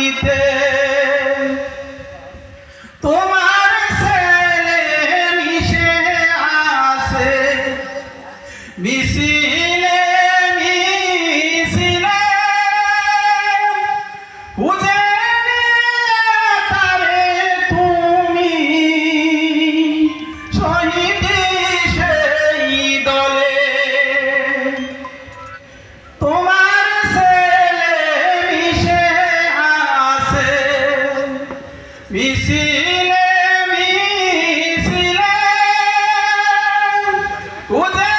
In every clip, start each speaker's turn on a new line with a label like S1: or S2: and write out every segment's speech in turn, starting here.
S1: মাটিতে তোমার ছেলে মিশে আসে মিছিলে মিছিলে খুঁজে তারে তুমি শহীদ সেই দলে তোমার ছেলে মিশে আসে মিছিলে মিছিলে খুঁজে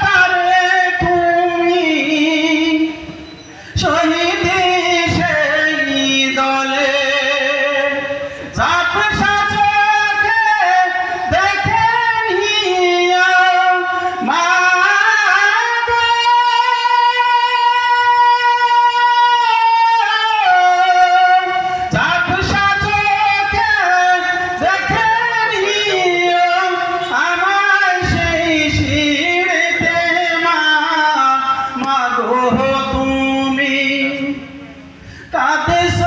S1: তারে তুমি শহীদ সেই দলে ঝাপসা চোখে দেখে নিও মা গো, ঝাপসা চোখে দেখে নিও আমায় সেই শিরতে মা, মা গো তুমি কাঁদেছ